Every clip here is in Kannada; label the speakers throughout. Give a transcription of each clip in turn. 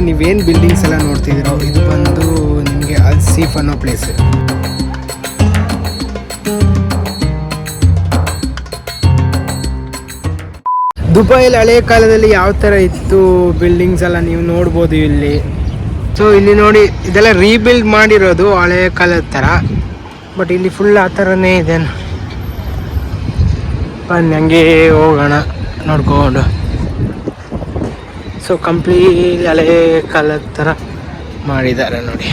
Speaker 1: ನೀವೇನು ಬಿಲ್ಡಿಂಗ್ಸ್ ಎಲ್ಲ ನೋಡ್ತಿದ್ದೀರೋ ಇದು ಬಂದು ನಿಮಗೆ ಅಲ್ ಸೀಫ್ ಅನ್ನೋ ಪ್ಲೇಸ್. ದುಬೈಯಲ್ಲಿ ಹಳೆಯ ಕಾಲದಲ್ಲಿ ಯಾವ ಥರ ಇತ್ತು ಬಿಲ್ಡಿಂಗ್ಸ್ ಎಲ್ಲ ನೀವು ನೋಡ್ಬೋದು ಇಲ್ಲಿ. ಸೊ ಇಲ್ಲಿ ನೋಡಿ, ಇದೆಲ್ಲ ರೀಬಿಲ್ಡ್ ಮಾಡಿರೋದು ಹಳೆಯ ಕಾಲದ ಥರ, ಬಟ್ ಇಲ್ಲಿ ಫುಲ್ ಆ ಥರನೇ ಇದೆ. ಬನ್ನಿ ಹಂಗೆ ಹೋಗೋಣ ನೋಡ್ಕೊಂಡು. ಸೊ ಕಂಪ್ಲೀಟ್ ಹಳೆಯ ಕಾಲದ ಥರ ಮಾಡಿದ್ದಾರೆ ನೋಡಿ.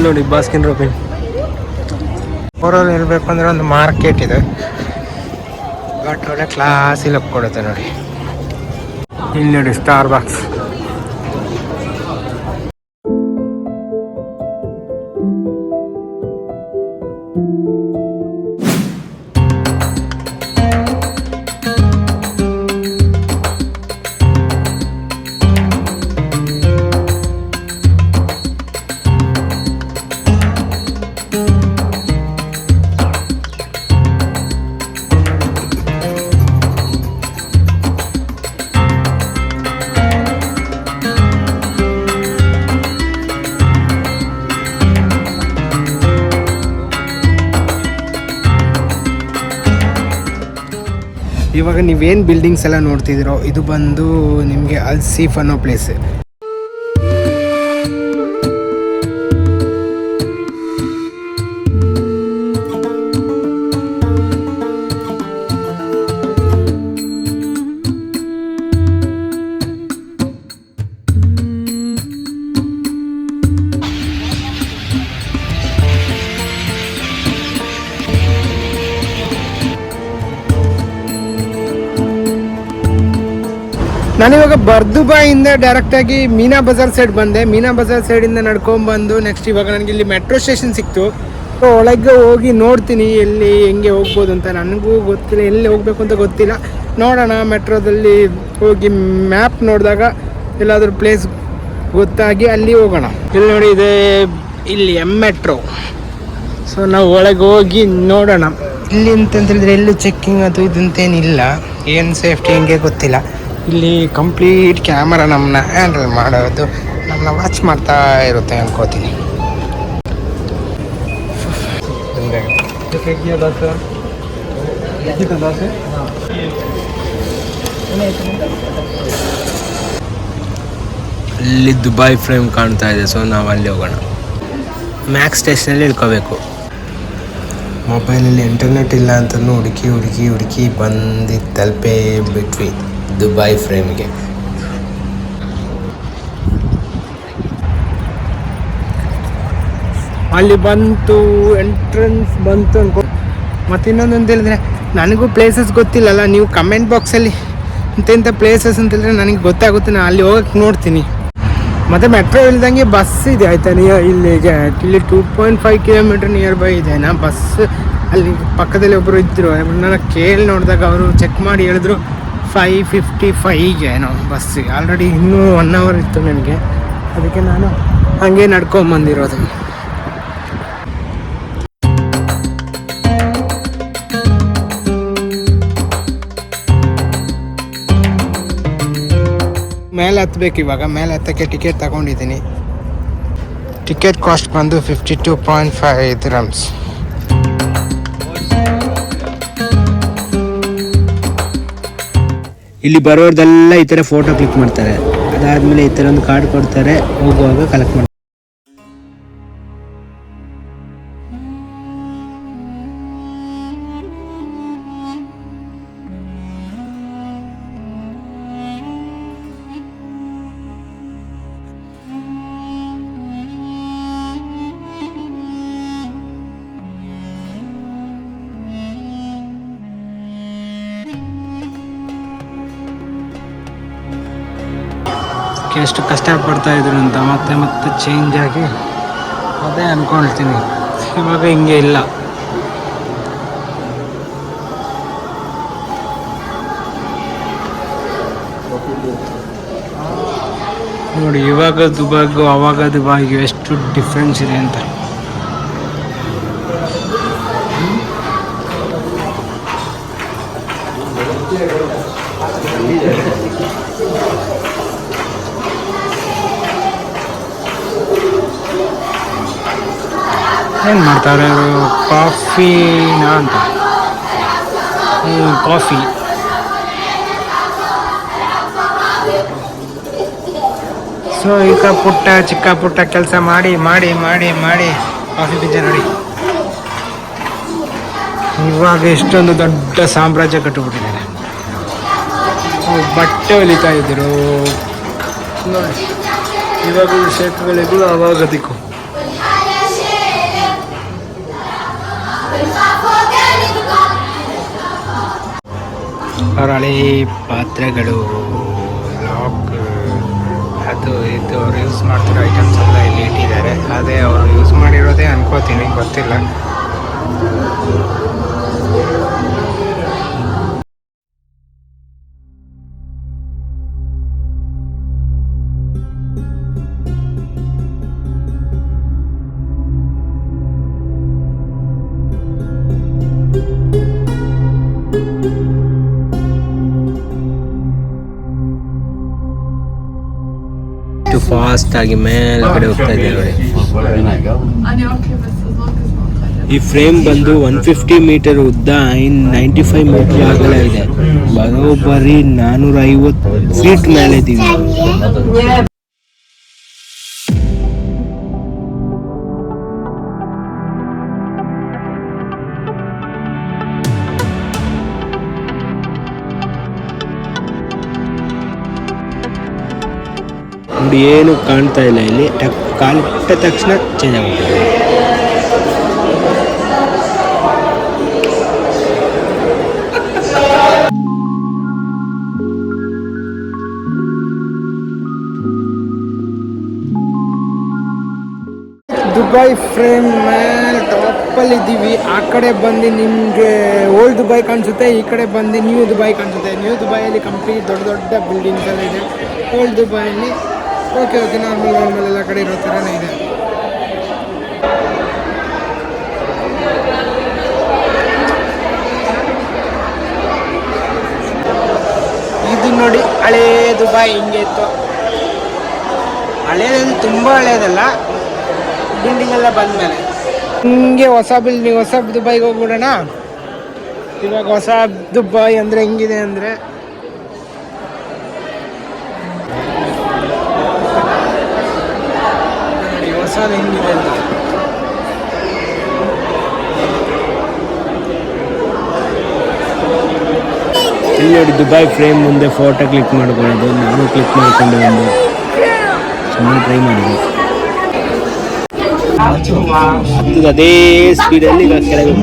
Speaker 1: ನೋಡಿ ಬಾಸ್ಕಿನ್ ರಾಬಿನ್ಸ್ ಓವರಾಲ್ ಹೇಳ್ಬೇಕು ಅಂದರೆ ಒಂದು ಮಾರ್ಕೆಟ್ ಇದೆ, ಬಟ್ ಒಳ್ಳೆ ಕ್ಲಾಸಿ ಲುಕ್ ಕೊಡುತ್ತೆ ನೋಡಿ. ಇಲ್ಲಿ ನೋಡಿ ಸ್ಟಾರ್ ಬಾಕ್ಸ್. ಇವಾಗ ನೀವೇನು ಬಿಲ್ಡಿಂಗ್ಸ್ ಎಲ್ಲ ನೋಡ್ತಿದ್ದೀರೋ ಇದು ಬಂದು ನಿಮಗೆ ಅಲ್ ಸೀಫ್ ಅನ್ನೋ ಪ್ಲೇಸ್. ನಾನಿವಾಗ ಬರ್ದುಬಾಯಿಂದ ಡೈರೆಕ್ಟಾಗಿ ಮೀನಾ ಬಜಾರ್ ಸೈಡ್ ಬಂದೆ. ಮೀನಾ ಬಜಾರ್ ಸೈಡಿಂದ ನಡ್ಕೊಂಡ್ಬಂದು ನೆಕ್ಸ್ಟ್ ಇವಾಗ ನನಗೆ ಇಲ್ಲಿ ಮೆಟ್ರೋ ಸ್ಟೇಷನ್ ಸಿಕ್ತು. ಸೊ ಒಳಗೆ ಹೋಗಿ ನೋಡ್ತೀನಿ ಎಲ್ಲಿ ಹೆಂಗೆ ಹೋಗ್ಬೋದು ಅಂತ. ನನಗೂ ಗೊತ್ತಿಲ್ಲ, ಎಲ್ಲಿ ಹೋಗಬೇಕು ಅಂತ ಗೊತ್ತಿಲ್ಲ. ನೋಡೋಣ, ಮೆಟ್ರೋದಲ್ಲಿ ಹೋಗಿ ಮ್ಯಾಪ್ ನೋಡಿದಾಗ ಎಲ್ಲಾದರೂ ಪ್ಲೇಸ್ ಗೊತ್ತಾಗಿ ಅಲ್ಲಿ ಹೋಗೋಣ. ಇಲ್ಲಿ ನೋಡಿ ಇದೆ ಇಲ್ಲಿ ಮೆಟ್ರೋ. ಸೊ ನಾವು ಒಳಗೆ ಹೋಗಿ ನೋಡೋಣ. ಇಲ್ಲಿ ಅಂತಂತೇಳಿದ್ರೆ ಎಲ್ಲೂ ಚೆಕ್ಕಿಂಗ್ ಅದು ಇದಂತೇನಿಲ್ಲ, ಏನು ಸೇಫ್ಟಿ ಹಿಂಗೆ ಗೊತ್ತಿಲ್ಲ. ಇಲ್ಲಿ ಕಂಪ್ಲೀಟ್ ಕ್ಯಾಮರಾ ನಮ್ಮನ್ನ ಹ್ಯಾಂಡಲ್ ಮಾಡೋದು, ನಮ್ಮನ್ನ ವಾಚ್ ಮಾಡ್ತಾ ಇರುತ್ತೆ ಅನ್ಕೋತೀನಿ. ಅಲ್ಲಿ ದುಬೈ ಫ್ರೇಮ್ ಕಾಣ್ತಾ ಇದೆ. ಸೊ ನಾವು ಅಲ್ಲಿ ಹೋಗೋಣ. ಮ್ಯಾಕ್ಸ್ ಸ್ಟೇಷನಲ್ಲಿ ಇಳ್ಕೋಬೇಕು. ಮೊಬೈಲಲ್ಲಿ ಇಂಟರ್ನೆಟ್ ಇಲ್ಲ ಅಂತ ಹುಡುಕಿ ಬಂದು ತಲುಪೇ ಬಿಟ್ವಿ ದುಬೈ ಫ್ರೇಮ್ಗೆ. ಅಲ್ಲಿ ಬಂತು, ಎಂಟ್ರೆನ್ಸ್ ಬಂತು ಅನ್ಕೋ. ಮತ್ತು ಇನ್ನೊಂದು ಅಂತ ಹೇಳಿದ್ರೆ ನನಗೂ ಪ್ಲೇಸಸ್ ಗೊತ್ತಿಲ್ಲಲ್ಲ. ನೀವು ಕಮೆಂಟ್ ಬಾಕ್ಸಲ್ಲಿ ಇಂಥ ಪ್ಲೇಸಸ್ ಅಂತ ಹೇಳಿದ್ರೆ ನನಗೆ ಗೊತ್ತಾಗುತ್ತೆ, ನಾನು ಅಲ್ಲಿ ಹೋಗಕ್ಕೆ ನೋಡ್ತೀನಿ. ಮತ್ತು ಮೆಟ್ರೋ ಇಲ್ದಂಗೆ ಬಸ್ ಇದೆ ಆಯಿತಾ, ಇಲ್ಲಿಗೆ ಇಲ್ಲಿ 2.5 ಕಿಲೋಮೀಟರ್ ನಿಯರ್ ಬೈ ಇದೆ ನಾ ಬಸ್. ಅಲ್ಲಿ ಪಕ್ಕದಲ್ಲಿ ಒಬ್ಬರು ಇದ್ದರು, ನಾನು ಕೇಳಿ ನೋಡಿದಾಗ ಅವರು ಚೆಕ್ ಮಾಡಿ ಹೇಳಿದ್ರು 5:55 ಏನೋ ಬಸ್ಸಿಗೆ. ಆಲ್ರೆಡಿ ಇನ್ನೂ 1 ಅವರ್ ಇತ್ತು ನನಗೆ, ಅದಕ್ಕೆ ನಾನು ಹಾಗೆ ನಡ್ಕೊಂಬಂದಿರೋದು. ಮೇಲೆ ಹತ್ತಬೇಕು ಇವಾಗ. ಮೇಲೆ ಹತ್ತಕ್ಕೆ ಟಿಕೆಟ್ ತಗೊಂಡಿದ್ದೀನಿ. ಟಿಕೆಟ್ ಕಾಸ್ಟ್ ಬಂದು 52.5 ದಿರಮ್ಸ್. ಇಲ್ಲಿ ಬರೋರ್ದೆಲ್ಲ ಈ ಥರ ಫೋಟೋ ಕ್ಲಿಕ್ ಮಾಡ್ತಾರೆ. ಅದಾದಮೇಲೆ ಈ ಥರ ಒಂದು ಕಾರ್ಡ್ ಕೊಡ್ತಾರೆ, ಹೋಗುವಾಗ ಕಲೆಕ್ಟ್ ಮಾಡ್ತಾರೆ. ಮಾಡೋಕ್ಕೆ ಎಷ್ಟು ಕಷ್ಟಪಡ್ತಾ ಇದ್ರು ಅಂತ ಮತ್ತೆ ಮತ್ತೆ ಚೇಂಜ್ ಆಗಿ ಅದೇ ಅಂದ್ಕೊಳ್ತೀನಿ. ಇವಾಗ ಹಿಂಗೆ ಇಲ್ಲ. ನೋಡಿ ಇವಾಗ ದುಬೈಗೂ ಅವಾಗ ದುಬೈಗೂ ಎಷ್ಟು ಡಿಫ್ರೆನ್ಸ್ ಇದೆ ಅಂತ. ಏನು ಮಾಡ್ತಾರೆ ಅವರು? ಕಾಫಿನಾ ಅಂತ. ಕಾಫಿ. ಸೊ ಈಗ ಚಿಕ್ಕ ಪುಟ್ಟ ಕೆಲಸ ಮಾಡಿ ಮಾಡಿ ಮಾಡಿ ಮಾಡಿ ಕಾಫಿ ಬೀಜ ನೋಡಿ ಇವಾಗ ಎಷ್ಟೊಂದು ದೊಡ್ಡ ಸಾಮ್ರಾಜ್ಯ ಕಟ್ಟಿಬಿಟ್ಟಿದ್ದಾರೆ. ಬಟ್ಟೆ ಹೊಲಿತಾ ಇದ್ರು ನೋಡಿ. ಇವಾಗ ಶೇಖಗಳಿಗೂ ಅವಾಗ ದಿಕ್ಕು. ಅವ್ರ ಹಳೆ ಪಾತ್ರೆಗಳು, ಲಾಕ್, ಅದು ಇದು ಅವ್ರು ಯೂಸ್ ಮಾಡ್ತಿರೋ ಐಟಮ್ಸ್ ಎಲ್ಲ ಇಲ್ಲಿ ಇಟ್ಟಿದ್ದಾರೆ. ಅದೇ ಅವರು ಯೂಸ್ ಮಾಡಿರೋದೇ ಅನ್ಕೋತೀನಿ, ಗೊತ್ತಿಲ್ಲ. ಫಾಸ್ಟ್ ಆಗಿ ಮೇಲ್ಗಡೆ ಹೋಗ್ತಾ ಇದೆ ನೋಡಿ. ಈ ಫ್ರೇಮ್ ಬಂದು 150 ಮೀಟರ್ ಉದ್ದ, 95 ಮೀಟರ್ ಅಗಲ ಇದೆ. ಬರೋಬ್ಬರಿ 450 ಫೀಟ್ ಮೇಲೆ ಇದ್ದೀವಿ. ನೋಡಿ ಏನು ಕಾಣ್ತಾ ಇಲ್ಲ ಇಲ್ಲಿ. ಕಾಲಿಟ್ಟ ತಕ್ಷಣ ಚೇಂಜ್ ಆಗುತ್ತೆ. ದುಬೈ ಫ್ರೇಮ್ ಮೇಲೆ ಟಾಪಲ್ಲಿ ಇದ್ದೀವಿ. ಆ ಕಡೆ ಬಂದು ನಿಮಗೆ ಓಲ್ಡ್ ದುಬೈ ಕಾಣಿಸುತ್ತೆ, ಈ ಕಡೆ ಬಂದು ನ್ಯೂ ದುಬೈ ಕಾಣಿಸುತ್ತೆ. ನ್ಯೂ ದುಬೈಯಲ್ಲಿ ಕಂಪ್ಲೀಟ್ ದೊಡ್ಡ ದೊಡ್ಡ ಬಿಲ್ಡಿಂಗ್ಸ್ ಎಲ್ಲ ಇದೆ. ಓಲ್ಡ್ ದುಬೈಯಲ್ಲಿ ಓಕೆ ನಾರ್ಮಲ್ ಎಲ್ಲ ಕಡೆ ಇರೋ ಥರನೇ ಇದೆ. ಇದು ನೋಡಿ ಹಳೇ ದುಬೈ ಹಿಂಗೆ ಇತ್ತು. ಹಳೇದು ತುಂಬ ಹಳೇದಲ್ಲ, ಬಿಲ್ಡಿಂಗ್ ಎಲ್ಲ ಬಂದಮೇಲೆ ಹಿಂಗೆ ಹೊಸ ಬಿಲ್ಡಿಂಗ್, ಹೊಸ ದುಬೈಗೆ ಹೋಗ್ಬಿಡೋಣ. ಇವಾಗ ಹೊಸ ದುಬೈ ಅಂದರೆ ಹೆಂಗಿದೆ ಅಂದರೆ ಹೊಸದು ಹೆಂಗಿದೆ ಅಂತ. ಇಲ್ಲಿ ನೋಡಿ ದುಬೈ ಫ್ರೇಮ್ ಮುಂದೆ ಫೋಟೋ ಕ್ಲಿಕ್ ಮಾಡ್ಕೊಳ್ಳೋದು. ನಾನು ಕ್ಲಿಕ್ ಮಾಡ್ಕೊಂಡು ಒಂದು ಸುಮ್ಮನೆ ಟ್ರೈ ಮಾಡಿದೆ. ಅದೇ ಸ್ಪೀಡಲ್ಲಿ ಈಗ ಕೆಳಗೆ